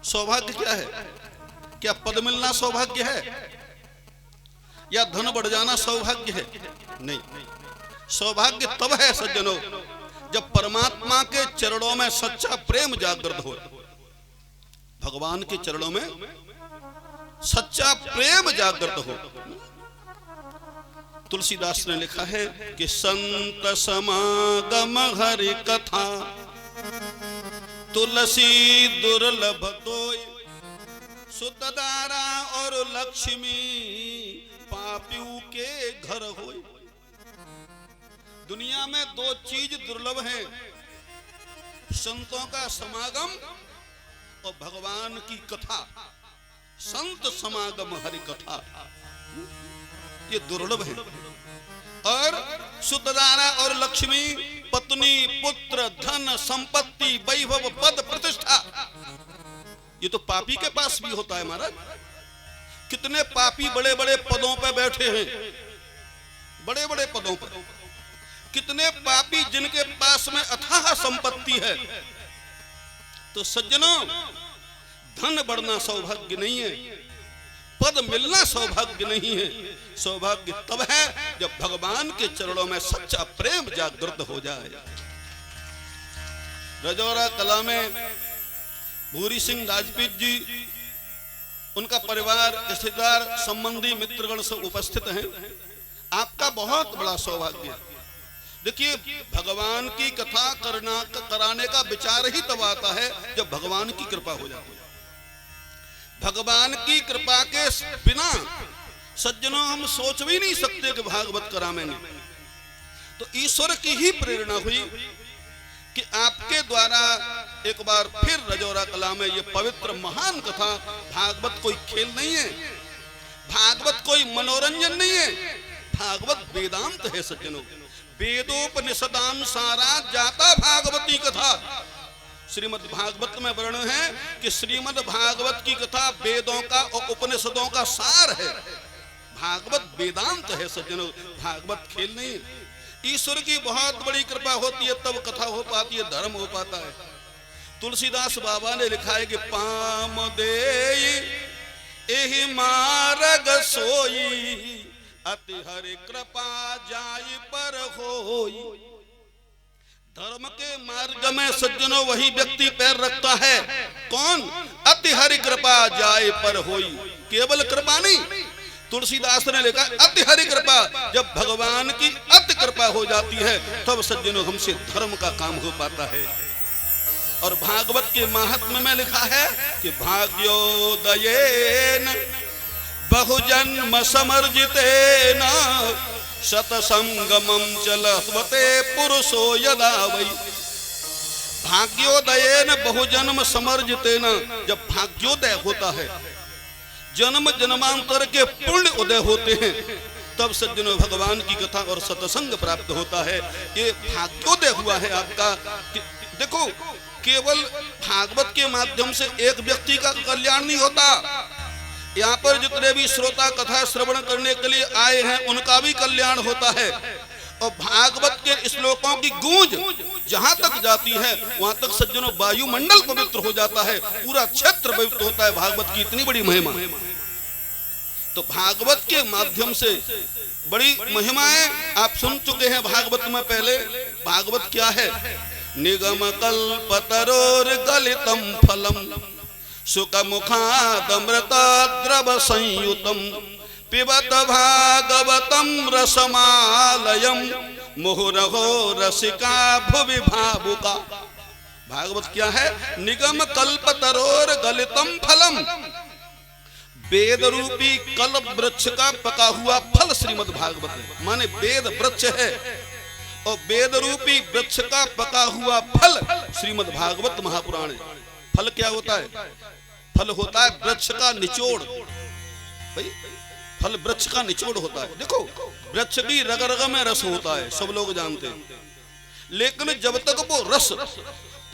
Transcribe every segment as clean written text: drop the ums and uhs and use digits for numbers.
सौभाग्य क्या है? क्या पद मिलना सौभाग्य है या धन बढ़ जाना सौभाग्य है? नहीं, सौभाग्य तब है सज्जनों जब परमात्मा के चरणों में सच्चा प्रेम जागृत हो। भगवान के चरणों में सच्चा प्रेम जागृत हो। तुलसीदास ने लिखा है कि संत समागम हरि कथा तुलसी दुर्लभ तोय सुतदारा और लक्ष्मी पापियों के घर होय। दुनिया में दो चीज दुर्लभ हैं, संतों का समागम और भगवान की कथा। संत समागम हरि कथा ये दुर्लभ है। और सुतदारा और लक्ष्मी पत्नी पुत्र धन संपत्ति वैभव पद प्रतिष्ठा ये तो पापी के पास भी होता है महाराज। कितने पापी बड़े बड़े पदों पर बैठे हैं, बड़े बड़े पदों पर। कितने पापी जिनके पास में अथाह संपत्ति है। तो सज्जनों, धन बढ़ना सौभाग्य नहीं है, पद मिलना सौभाग्य नहीं है। सौभाग्य तब है जब भगवान के चरणों में सच्चा प्रेम जागृत हो जाए। रजौरा कला में भूरी सिंह राजपूत जी, उनका परिवार, रिश्तेदार, संबंधी, मित्रगण सब उपस्थित हैं। आपका बहुत बड़ा सौभाग्य है। देखिए, भगवान की कथा कराने का विचार ही तब आता है जब भगवान की कृपा हो जाती है। भगवान की कृपा के बिना सज्जनों हम सोच भी नहीं सकते कि भागवत करावेंगे। तो ईश्वर की ही प्रेरणा हुई कि आपके द्वारा एक बार फिर रजौरा कला में ये पवित्र महान कथा। भागवत कोई खेल नहीं है, भागवत कोई मनोरंजन नहीं है, भागवत वेदांत है सज्जनों। वेदोपनिषदानुसारा जाता भागवती कथा। श्रीमद् भागवत में वर्णन है कि श्रीमद् भागवत की कथा वेदों का और उपनिषदों का सार है। भागवत वेदांत है सज्जनों, भागवत खेल नहीं है। ईश्वर की बहुत बड़ी कृपा होती है तब कथा हो पाती है, धर्म हो पाता है। तुलसीदास बाबा ने लिखा है कि पाम दे एहि मार्ग सोई अति हरि कृपा जाय पर होई। धर्म के मार्ग में सज्जनों वही व्यक्ति पैर रखता है। कौन? अति हरि कृपा जाय पर होई। केवल कृपा नहीं, तुलसीदास ने लिखा अति हरि कृपा। जब भगवान की अति कृपा हो जाती है तब सज्जनों हमसे धर्म का काम हो पाता है। और भागवत के महात्म्य में लिखा है कि भाग्योदयेन बहुजन्म समर्जितेन शतसंगमं चलते पुरुषो यदा वै। भाग्योदयेन बहुजन्म समर्जितेन, जब भाग्योदय होता है, जन्म जन्मांतर के पुण्य उदय होते हैं, तब सज्जनों भगवान की कथा और सत्संग प्राप्त होता है। ये भाग्योदय हुआ है आपका। देखो, केवल भागवत के माध्यम से एक व्यक्ति का कल्याण नहीं होता। यहाँ पर जितने भी श्रोता कथा श्रवण करने के लिए आए हैं उनका भी कल्याण होता है। और भागवत के श्लोकों की गूंज जहां तक जाती है वहां तक सज्जनों वायुमंडल पवित्र हो जाता है, पूरा क्षेत्र पवित्र होता है। भागवत की इतनी बड़ी महिमा। तो भागवत के माध्यम से बड़ी महिमाएं आप सुन चुके हैं भागवत में पहले। भागवत क्या है? निगम कल्पतरोर गलितम फलम सुख मुखादमृत द्रव संयुतम पिबत भागवतम रसमालयम मुहुरहो रसिका भुवि भावुका। भागवत क्या है? निगम कल्पतरोर गलितम फलम। वेद रूपी कल्प वृक्ष का पका हुआ फल श्रीमद् भागवत है। माने वेद वृक्ष है और वेद रूपी वृक्ष का पका हुआ फल श्रीमद् भागवत महापुराण है। फल क्या होता है? फल होता है वृक्ष का निचोड़। भाई, फल वृक्ष का निचोड़ होता है। देखो, वृक्ष की रग रग में रस होता है, सब लोग जानते हैं। लेकिन जब तक वो रस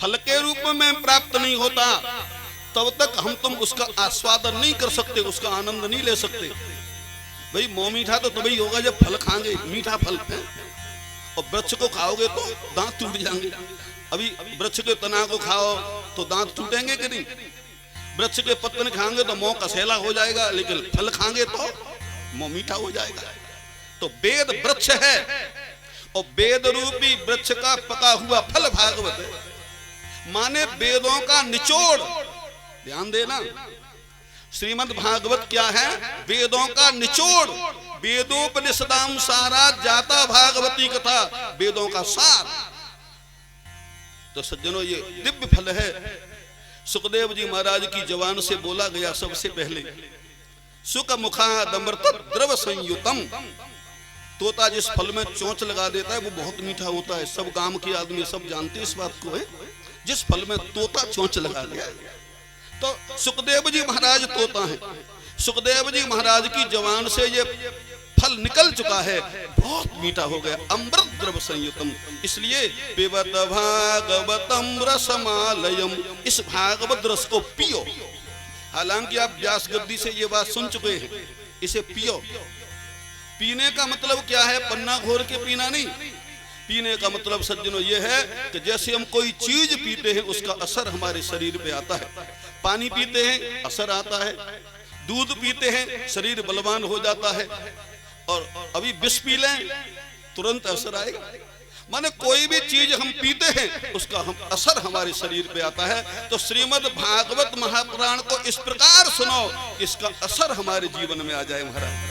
फल के रूप में प्राप्त नहीं होता तब तक हम तुम उसका आस्वादन नहीं कर सकते, उसका आनंद नहीं ले सकते। भाई, मोह मीठा तो तभी होगा जब फल खाएंगे, मीठा फल है। और वृक्ष को खाओगे तो दांत टूट जाएंगे। अभी वृक्ष के तना को खाओ तो दांत टूटेंगे कि नहीं? वृक्ष के पत्ते खाएंगे तो मुंह कसेला हो जाएगा, लेकिन फल खाएंगे तो मुंह मीठा हो जाएगा। तो वेद वृक्ष है और वेद रूपी वृक्ष का पका हुआ फल भागवत है, माने वेदों का निचोड़। ध्यान देना, श्रीमद् भागवत क्या है? वेदों का निचोड़। वेदोपनिषदाम सारा जाता भागवती कथा, वेदों का सार। तो सज्जनों, ये दिव्य फल है। सुखदेव जी महाराज की जवान से बोला गया सबसे पहले, सुख मुखादमृत द्रव संयुतम। तोता जिस फल में चोंच लगा देता है वो बहुत मीठा होता है। सब गांव के आदमी सब जानते हैं इस बात को है। जिस फल में तोता चोंच लगा दिया, तो सुखदेव जी महाराज तोता हैं। सुखदेव जी महाराज की जवान से ये फल निकल चुका है, बहुत मीठा हो गया, अमृत द्रव संयुतम। इसलिए पिबत भागवतम रसमालयम, इस भागवत रस को पियो। हालांकि आप व्यास गद्दी से ये बात सुन चुके हैं, इसे पियो। पीने का मतलब क्या है? पन्ना घोर के पीना नहीं। पीने का मतलब सज्जनों ये है कि जैसे हम कोई चीज पीते हैं उसका असर हमारे शरीर पे आता है। पानी पीते हैं असर आता है, दूध पीते हैं शरीर बलवान हो जाता है, और अभी विष पी लें तुरंत असर आएगा। माने कोई भी चीज हम पीते हैं उसका असर हमारे शरीर पे आता है। तो श्रीमद् भागवत महापुराण को इस प्रकार सुनो कि इसका असर हमारे जीवन में आ जाए। महाराज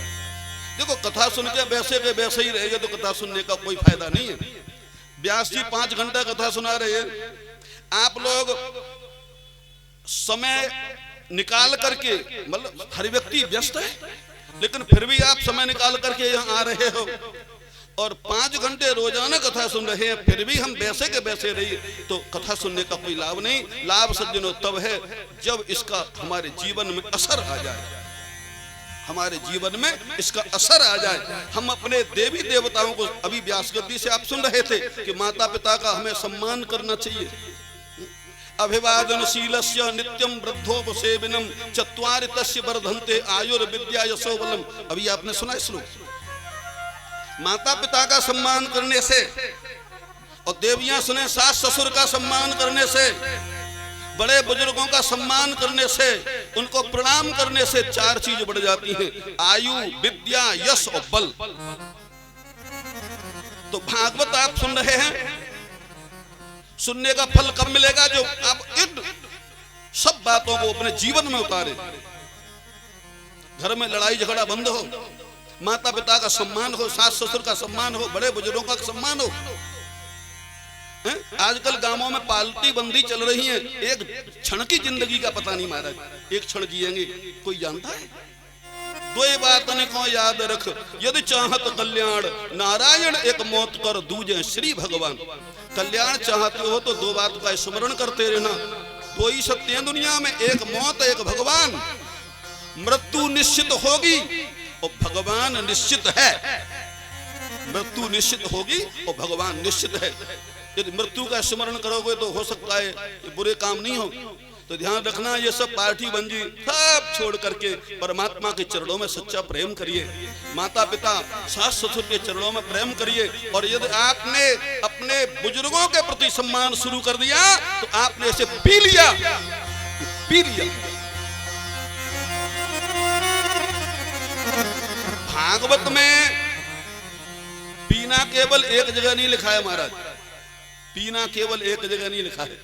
देखो, कथा सुन के वैसे ही रहेगा तो कथा सुनने का कोई फायदा नहीं है। व्यास जी 5 घंटा कथा सुना रहे हैं, आप लोग समय निकाल करके, मतलब हर व्यक्ति व्यस्त है, लेकिन फिर भी आप समय निकाल करके यहाँ आ रहे हो और 5 घंटे रोजाना कथा सुन रहे हैं, फिर भी हम वैसे के वैसे रहिए, तो कथा सुनने का कोई लाभ नहीं। लाभ सज्जनों तब है जब इसका हमारे जीवन में असर आ जाए, हमारे जीवन में इसका असर आ जाए। हम अपने देवी देवताओं को, अभी व्यास गद्दी से आप सुन रहे थे कि माता पिता का हमें सम्मान करना चाहिए। अभिवादनशीलस्य नित्यम वृद्धोपसेविनम चत्वारि तस्य वर्धन्ते आयुर्विद्या यशो बलम। अभी आपने सुना श्लोक। माता पिता का सम्मान करने से, और देवियां सुने सास ससुर का सम्मान करने से, बड़े बुजुर्गों का सम्मान करने से, उनको प्रणाम करने से 4 चीज बढ़ जाती हैं, आयु, विद्या, यश और बल। तो भागवत आप सुन रहे हैं, सुनने का फल कब मिलेगा? जो आप इन सब बातों को अपने जीवन में उतारे। घर में लड़ाई झगड़ा बंद हो, माता पिता का सम्मान हो, सास ससुर का सम्मान हो, बड़े बुजुर्गों का सम्मान हो। आजकल गांवों में पालती बंदी चल रही है, एक क्षण की जिंदगी का पता नहीं महाराज, एक क्षण जिएंगे कोई जानता है? 2 बातन को याद रख, यदि चाहत कल्याण नारायण एक मौत कर दूजे श्री भगवान। कल्याण चाहते हो तो 2 बात का स्मरण करते रहना। 2 ही सत्य हैं दुनिया में, एक मौत एक भगवान। मृत्यु निश्चित होगी और भगवान निश्चित है। मृत्यु निश्चित होगी और भगवान निश्चित है। यदि मृत्यु का स्मरण करोगे तो हो सकता है कि बुरे काम नहीं हो। तो ध्यान रखना, ये सब पार्टी बंजी सब छोड़ करके परमात्मा के चरणों में सच्चा प्रेम करिए। माता पिता सास ससुर के चरणों में प्रेम करिए। और यदि आपने अपने बुजुर्गों के प्रति सम्मान शुरू कर दिया तो आपने इसे पी लिया। भागवत में पीना केवल एक जगह नहीं लिखा है महाराज, पीना केवल एक जगह नहीं लिखा है,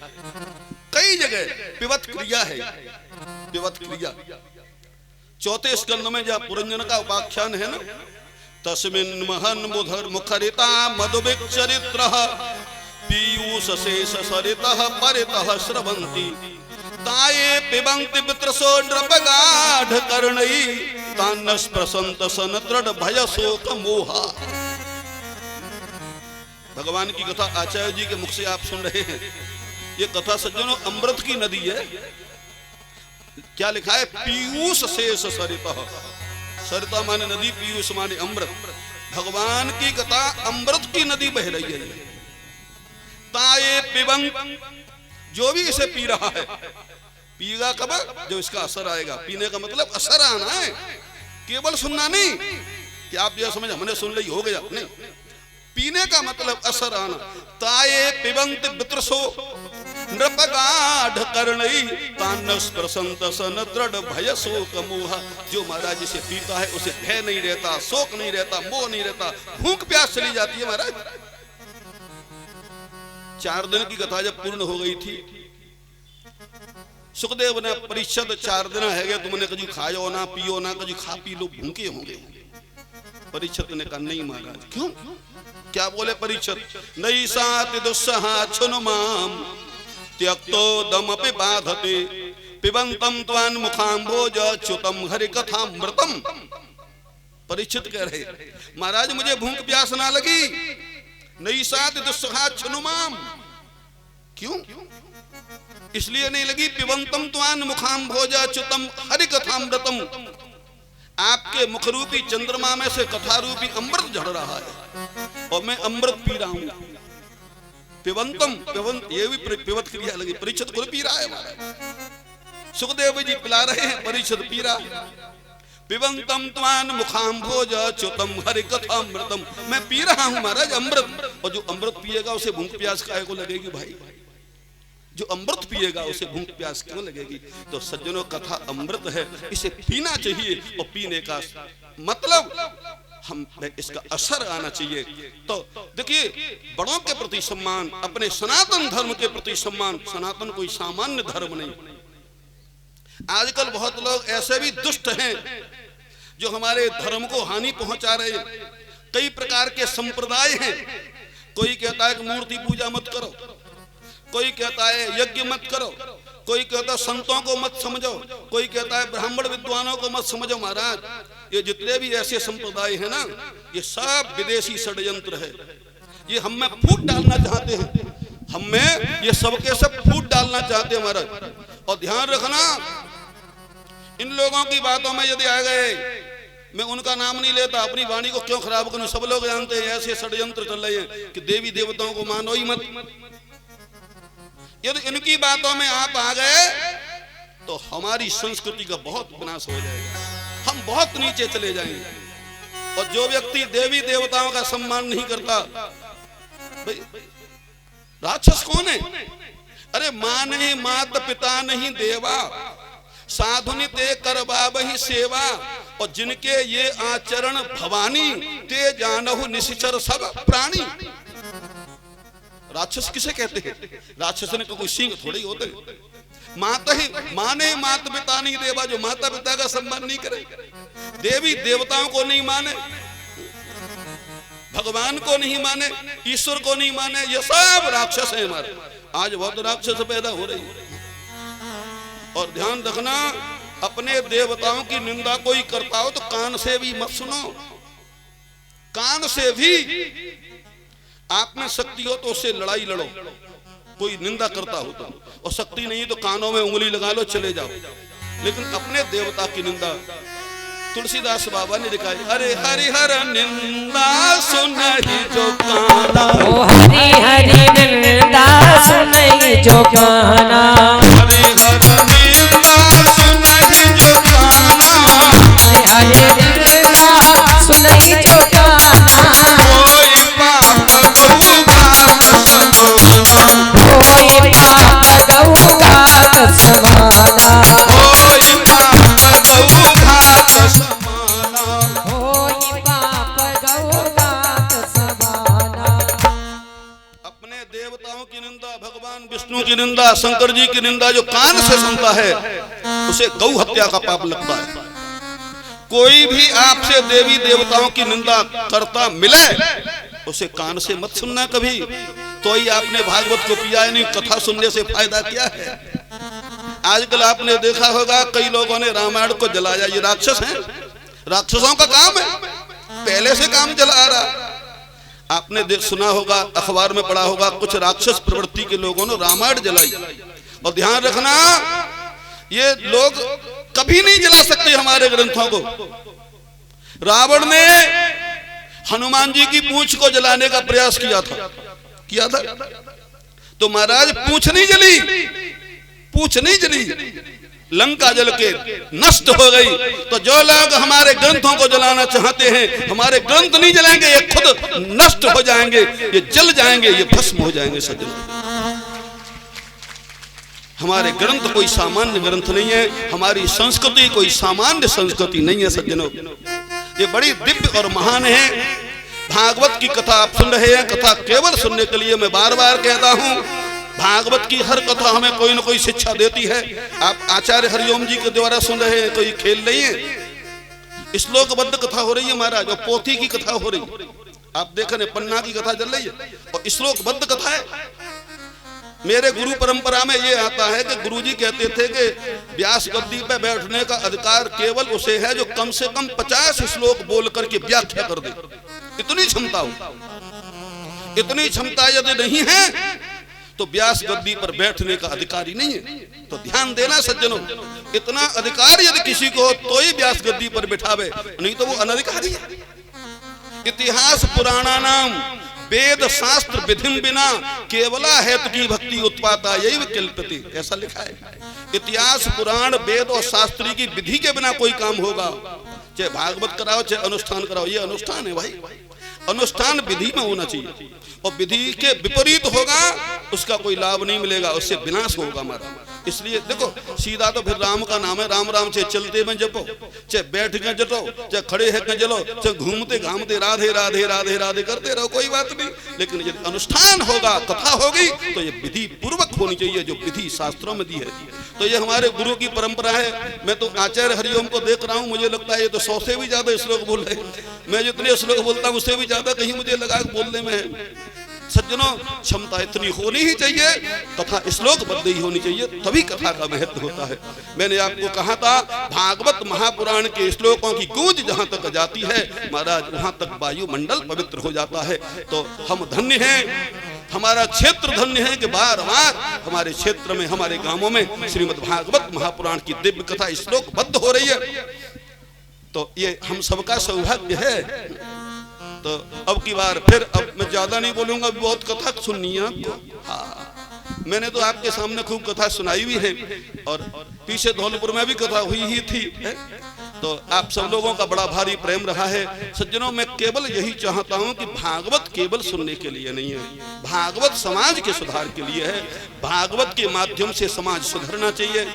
कई जगह पिबत क्रिया है। पिबत क्रिया 4थे स्कंद में जब पुरंजन का उपाख्यान है ना, तस्मिन् महन मुधर मुखरिता मधुविचरित्रः पीयूष शेष सरितः परितः स्रवन्ति ताये पिबन्ति पितृसो नृपगाढ कर्णै तान्नस् प्रसन्त सन दृढ़ भय शोक मोहा। भगवान की कथा आचार्य जी के मुख से आप सुन रहे हैं। ये कथा सज्जनों अमृत की नदी है। क्या लिखा है? पीयूष शेष सरितः। सरिता माने नदी, पीयूष माने अमृत। भगवान की कथा अमृत की नदी बह रही है। ताये पिबंग, जो भी इसे पी रहा है, पीगा कब? जो इसका असर आएगा। पीने का मतलब असर आना है, केवल सुनना नहीं कि आप यह समझ हमने सुन ली हो गया, नहीं। पीने का मतलब असर आना। ताये पिबंत वितृषो, नृपगाढ़ करणी तानस प्रसंत सन दृढ़ भय शोक मोह। जो महाराज जिसे पीता है उसे भय नहीं रहता, शोक नहीं रहता, मोह नहीं रहता, भूख प्यास चली जाती है महाराज। 4 दिन की कथा जब पूर्ण हो गई थी, सुखदेव ने परीक्षित 4 दिन है गए, तुमने कभी खाओ ना पियो ना, कभी खा पी लो, भूखे होंगे। परीक्षित ने कहा नहीं महाराज। क्यों? क्या बोले परीक्षित? नई सात दुस्सहा छुनुमाम त्यक्तो दमपि बाधते पिबंतम त्वान मुखाम्भोज च्युतम हरि कथामृतम। परीक्षित कह रहे महाराज मुझे भूख प्यास ना लगी, नई सात दुस्सहा छुनुमाम। क्यों? इसलिए नहीं लगी, पिबंतम त्वान मुखाम्भोज च्युतम हरि कथामृतम। आपके मुखरूपी चंद्रमा में से कथा रूपी अमृत झड़ रहा है और मैं अमृत पी रहा हूं। पिबंतम, पिबंत ये भी पिबत क्रिया लगी, परीक्षित खुद पी रहा है महाराज। सुखदेव जी पिला रहे हैं, परीक्षित पी रहा। पिबंतम त्वान मुखाम्भोज च्युतम हरि कथामृतम। मैं पी रहा हूं महाराज अमृत, और जो अमृत पिएगा उसे भूख प्यास काहे को लगेगी भाई? जो अमृत पिएगा उसे भूख प्यास क्यों लगेगी? तो सज्जनों कथा अमृत है, इसे पीना चाहिए और पीने का मतलब हम इसका असर आना चाहिए। तो देखिए, बड़ों के प्रति सम्मान, अपने सनातन धर्म के प्रति सम्मान। सनातन कोई सामान्य धर्म नहीं। आजकल बहुत लोग ऐसे भी दुष्ट हैं जो हमारे धर्म को हानि पहुंचा रहे हैं। कई प्रकार के संप्रदाय हैं। कोई कहता है कि मूर्ति पूजा मत करो, कोई कहता है यज्ञ मत करो, कोई कहता है संतों को मत समझो, कोई कहता है ब्राह्मण विद्वानों को मत समझो। महाराज ये जितने भी ऐसे संप्रदाय हैं ना, ये सब विदेशी षड्यंत्र है। ये हम में फूट डालना चाहते हैं, हम में ये सबके सब फूट डालना चाहते हैं महाराज। और ध्यान रखना, इन लोगों की बातों में यदि आ गए, मैं उनका नाम नहीं लेता, अपनी वाणी को क्यों खराब करूं। सब लोग जानते हैं ऐसे षड्यंत्र चल रहे हैं कि देवी देवताओं को मानो ही मत। यदि इनकी बातों में आप आ गए तो हमारी संस्कृति का बहुत विनाश हो जाएगा, हम बहुत नीचे चले जाएंगे। और जो व्यक्ति देवी देवताओं का सम्मान नहीं करता, भाई राक्षस कौन है? अरे मां नहीं, मात पिता नहीं देवा, साधुनि ते करवा वही सेवा। और जिनके ये आचरण भवानी, ते जानहु निश्चर सब प्राणी। राक्षस किसे कहते हैं? राक्षस ने कोई सिंह थोड़ी होते। माता ही माने, माता पिता नहीं देवा, जो माता पिता का सम्मान नहीं करे, देवी देवताओं को नहीं माने, भगवान को नहीं माने, ईश्वर को नहीं माने, ये सब राक्षस है हमारे। आज बहुत राक्षस पैदा हो रही है। और ध्यान रखना, अपने देवताओं की निंदा कोई करता हो तो कान से भी मत सुनो। कान से भी आप में शक्ति हो तो उससे लड़ाई लड़ो, कोई निंदा करता हो तो। और शक्ति नहीं तो कानों में उंगली लगा लो, चले जाओ। लेकिन अपने देवता की निंदा, तुलसीदास बाबा ने लिखा है, अरे हरिहर निंदा सुनहि जो काना, ओ हरि हरि निंदा सुनहि जो काना, हरिहर निंदा सुनहि जो काना, हरि निंदा सुनहि जो काना, कोई पाप गौ घात समाना, कोई पाप गौ घात समाना, कोई पाप गौ घात समाना, कोई पाप गौ घात समाना। अपने देवताओं की निंदा, भगवान विष्णु की निंदा, शंकर जी की निंदा जो कान से सुनता है उसे गौ हत्या का पाप लगता है। कोई भी आपसे देवी देवताओं की निंदा करता मिले उसे कान से मत सुनना कभी। तो ही आपने भागवत को पिया है नहीं, कथा सुनने से फायदा क्या है? आजकल आपने देखा होगा कई लोगों ने रामायण को जलाया। ये राक्षस हैं, राक्षसों का काम है, पहले से काम चला आ रहा। आपने सुना होगा, अखबार में पढ़ा होगा, कुछ राक्षस प्रवृत्ति के लोगों ने रामायण जलाई। और ध्यान रखना, ये लोग कभी नहीं जला सकते हमारे ग्रंथों को। रावण ने हनुमान जी की पूंछ को जलाने का प्रयास किया था तो महाराज पूंछ नहीं जली, लंका जल के नष्ट हो गई। तो जो लोग हमारे ग्रंथों को जलाना चाहते हैं, हमारे ग्रंथ नहीं जलाएंगे, ये खुद नष्ट हो जाएंगे, ये जल जाएंगे, ये भस्म हो जाएंगे। सज्जन हमारे ग्रंथ कोई सामान्य ग्रंथ नहीं है, हमारी संस्कृति कोई सामान्य संस्कृति नहीं है सज्जनों, ये बड़ी दिव्य और महान है। भागवत की कथा आप सुन रहे हैं, कथा केवल सुनने के लिए मैं बार बार कहता हूं, भागवत की हर कथा हमें कोई ना कोई शिक्षा देती है। आप आचार्य हरिओम जी के द्वारा सुन रहे हैं, कोई खेल नहीं है। श्लोकबद्ध कथा हो रही है महाराज, और पोथी की कथा हो रही है, आप देख रहे पन्ना की कथा चल रही है और श्लोकबद्ध कथा है। मेरे गुरु परंपरा में ये आता है कि गुरुजी कहते थे कि व्यास गद्दी पे बैठने का अधिकार केवल उसे है जो कम से कम 50 श्लोक बोल करके व्याख्या कर दे। इतनी क्षमता हो, इतनी क्षमता यदि नहीं है तो व्यास गद्दी पर बैठने का अधिकारी नहीं है। तो ध्यान देना सज्जनों, इतना अधिकार यदि किसी को हो तो ही व्यास गद्दी पर बिठावे, नहीं तो वो अनधिकारी है। इतिहास पुराणा नाम वेद शास्त्र विधिम बिना केवला हेतु की भक्ति उत्पाता यही कल्पति, ऐसा लिखा है। इतिहास पुराण वेद और शास्त्री की विधि के बिना कोई काम होगा, चाहे भागवत कराओ चाहे अनुष्ठान कराओ, ये अनुष्ठान है भाई, अनुष्ठान विधि में होना चाहिए, और विधि के विपरीत होगा उसका कोई लाभ नहीं मिलेगा, उससे विनाश होगा हमारा। इसलिए देखो सीधा तो फिर राम का नाम है, राम राम, चाहे चलते में जपो, चाहे बैठ के जपो, चाहे खड़े है जलो, चाहे घूमते घामते राधे राधे राधे राधे करते रहो, कोई बात नहीं। लेकिन यदि अनुष्ठान होगा, कथा होगी, तो ये विधि पूर्वक होनी चाहिए, जो विधि शास्त्रों में दी है। तो ये हमारे गुरु की परंपरा है। मैं तो आचार्य हरिओम को देख रहा हूँ, मुझे लगता है ये तो 100 से भी ज्यादा श्लोक बोल रहे हैं। मैं जितने श्लोक बोलता हूँ उससे भी ज्यादा कहीं मुझे लगा बोलने में है। सज्जनों, क्षमता इतनी होनी ही चाहिए, कथा श्लोकबद्ध ही होनी चाहिए, तभी कथा का महत्व होता है। मैंने आपको कहा था भागवत महापुराण के श्लोकों की गूंज जहां तक जाती है महाराज, वहां तक वायुमंडल पवित्र हो जाता है। तो हम धन्य हैं, हमारा क्षेत्र धन्य है कि बार बार हमारे क्षेत्र में, हमारे गांवों में श्रीमद् भागवत महापुराण की दिव्य कथा श्लोकबद्ध हो रही है। तो ये हम सबका सौभाग्य है। तो अब की बार फिर, अब मैं ज्यादा नहीं बोलूंगा, बहुत कथा सुननी है आपको। हाँ, मैंने तो आपके सामने खूब कथा सुनाई हुई है, और पीछे धौलपुर में भी कथा हुई ही थी है? तो आप सब लोगों का बड़ा भारी प्रेम रहा है। सज्जनों, मैं केवल यही चाहता हूं कि भागवत केवल सुनने के लिए नहीं है, भागवत समाज के सुधार के लिए है। भागवत के माध्यम से समाज सुधरना चाहिए,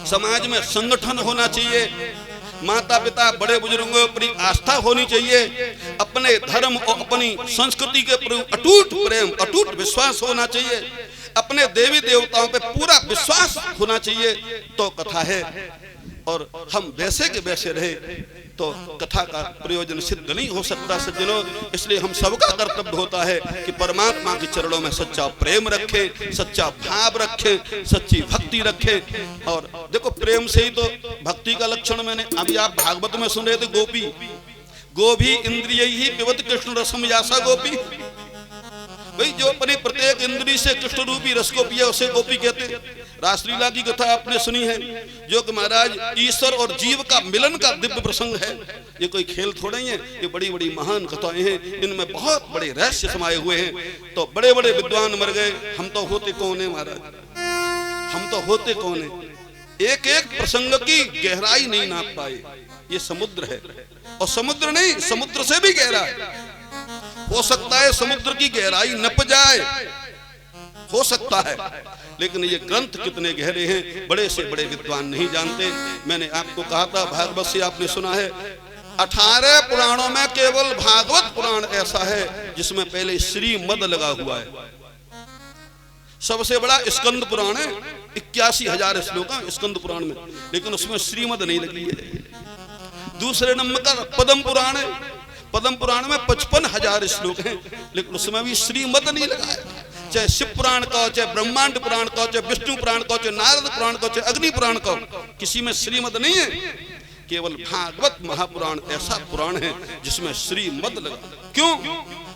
समाज में संगठन होना चाहिए, माता पिता बड़े बुजुर्गों पर आस्था होनी चाहिए, अपने धर्म और अपनी संस्कृति के प्रति अटूट प्रेम, अटूट विश्वास होना चाहिए, अपने देवी देवताओं पे पूरा विश्वास होना चाहिए, तो कथा है। और हम वैसे के वैसे रहे तो कथा का प्रयोजन सिद्ध नहीं हो सकता सज्जनों। इसलिए हम सबका कर्तव्य होता है कि परमात्मा के चरणों में सच्चा प्रेम रखें, सच्चा भाव रखें, सच्ची भक्ति रखें। और देखो प्रेम से ही तो भक्ति का लक्षण, मैंने अभी आप भागवत में सुन रहे थे, गोपी गोभी इंद्रिय ही पिबत कृष्ण रसम यासा गोपी, भाई जो अपनी प्रत्येक इंद्री से कृष्ण रूपी रस को पिया उसे गोपी कहते। रासलीला की कथा आपने सुनी है, जो कि महाराज ईश्वर और जीव का मिलन का दिव्य प्रसंग है। ये कोई खेल थोड़ा ही है, ये बड़ी बड़ी महान कथाएं हैं, इनमें बहुत बड़े रहस्य समाये हुए हैं। तो बड़े बड़े विद्वान मर गए, हम तो होते कौन है महाराज, हम तो होते कौन है, एक एक प्रसंग की गहराई नहीं नाप पाए। ये समुद्र है, और समुद्र नहीं, समुद्र से भी गहरा है। हो सकता है समुद्र की गहराई नप जाए, हो सकता है, लेकिन ये ग्रंथ कितने गहरे हैं बड़े से बड़े विद्वान नहीं जानते। मैंने आपको कहा था भागवत से आपने सुना है 18 पुराणों में केवल भागवत पुराण ऐसा है जिसमें पहले श्रीमद लगा हुआ है। सबसे बड़ा स्कंद पुराण है, 81,000 श्लोक है स्कंद पुराण में, लेकिन उसमें श्रीमद नहीं लगी है। दूसरे नंबर का पद्म पुराण है, पद्म पुराण में 55,000 श्लोक हैं, लेकिन उसमें भी श्रीमद नहीं लगा है। चाहे शिव पुराण का, चाहे ब्रह्मांड पुराण का, चाहे विष्णु पुराण का, चाहे नारद पुराण का, चाहे अग्नि पुराण का, किसी में श्रीमद नहीं है। केवल भागवत महापुराण ऐसा पुराण है जिसमें श्रीमद लगा। क्यों?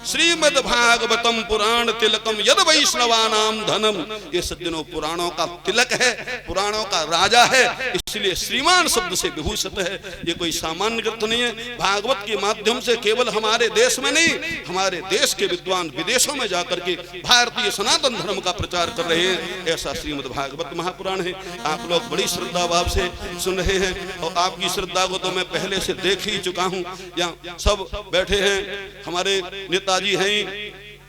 श्रीमद् भागवतम पुराण तिलकम यद वैष्णवानाम धनम। ये सज्जनों पुराणों का तिलक है, पुराणों का राजा है, इसलिए श्रीमान शब्द से विभूषित है। ये कोई सामान्य ग्रंथ नहीं है। भागवत के माध्यम से केवल हमारे देश में नहीं, हमारे देश के विद्वान विदेशों में जाकर के भारतीय सनातन धर्म का प्रचार कर रहे हैं। ऐसा श्रीमद् भागवत महापुराण है। आप लोग बड़ी श्रद्धा भाव से सुन रहे हैं, और आपकी श्रद्धा को तो मैं पहले से देख ही चुका हूँ। यहाँ सब बैठे हैं, हमारे नेताजी हैं,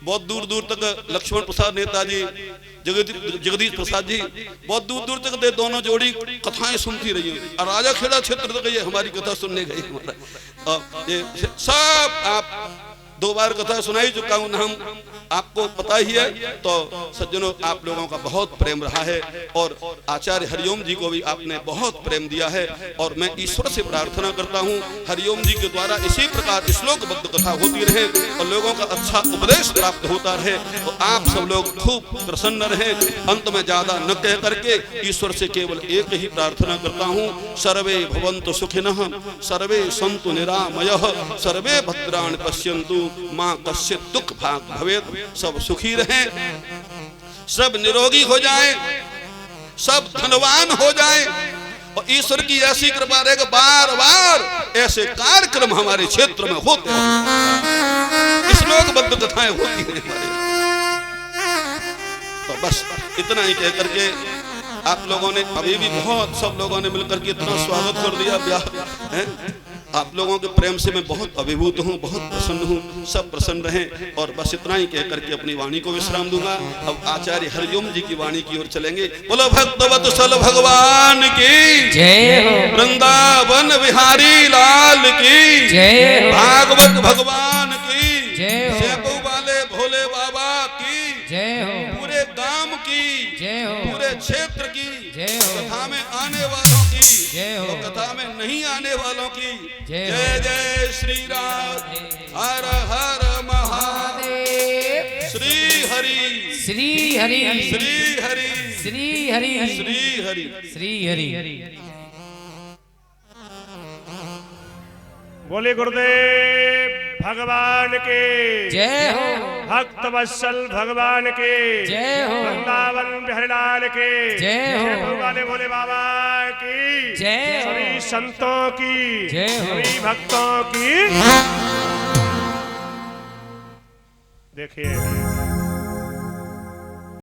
बहुत दूर दूर तक लक्ष्मण प्रसाद नेताजी, जगदीश प्रसाद जी बहुत दूर दूर तक दोनों जोड़ी कथाएं सुनती रही हैं और राजा खेड़ा क्षेत्र तक ये हमारी कथा सुनने गई हमारा। ये सब आप 2 बार कथा सुनाई चुका हूं ना, हम आपको पता ही है। तो सज्जनों, आप लोगों का बहुत प्रेम रहा है और आचार्य हरिओम जी को भी आपने बहुत प्रेम दिया है। और मैं ईश्वर से प्रार्थना करता हूं हरिओम जी के द्वारा इसी प्रकार श्लोकबद्ध कथा होती रहे और लोगों का अच्छा उपदेश प्राप्त होता रहे और आप सब लोग खूब प्रसन्न रहे। अंत में ज्यादा न कह करके ईश्वर से केवल एक ही प्रार्थना करता हूँ, सर्वे भवन्तु सुखिनः, सर्वे सन्तु निरामयः, सर्वे भद्राणि पश्यन्तु, मां कश्चित् दुख भाग भवेत्। सब सुखी रहें, सब निरोगी हो जाएं, सब धनवान हो जाएं और ईश्वर की ऐसी कृपा रहे कि बार बार ऐसे कार्यक्रम हमारे क्षेत्र में होते हैं, श्लोकबद्ध कथाएं होती हैं हमारे। तो बस इतना ही कह करके आप लोगों ने अभी भी बहुत सब लोगों ने मिलकर के इतना स्वागत कर दिया ब्याह। आप लोगों के प्रेम से मैं बहुत अभिभूत हूँ, बहुत प्रसन्न हूँ। सब प्रसन्न रहें और बस इतना ही कह करके अपनी वाणी को विश्राम दूंगा। अब आचार्य हरिओम जी की वाणी की ओर चलेंगे। बोलो भक्तवत्सल भगवान की जय हो, वृंदावन बिहारी लाल की जय हो, भागवत भगवान की जय हो, सेबू वाले भोले बाबा की जय हो, पूरे गांव की जय हो, पूरे क्षेत्र की जय हो, कथा में आने वालों की जय हो, कथा में नहीं आने वालों की जय जय श्री राम। हर हर महादेव। श्री हरि श्री हरि श्री हरि श्री हरि श्री हरि श्री हरि। बोले गुरुदेव भगवान के जय हो, भक्त वत्सल भगवान के जय हो, वृंदावन बिहारी लाल के जय हो, वाले भोले बाबा की जय, सभी संतों की जय, सभी भक्तों की। देखिए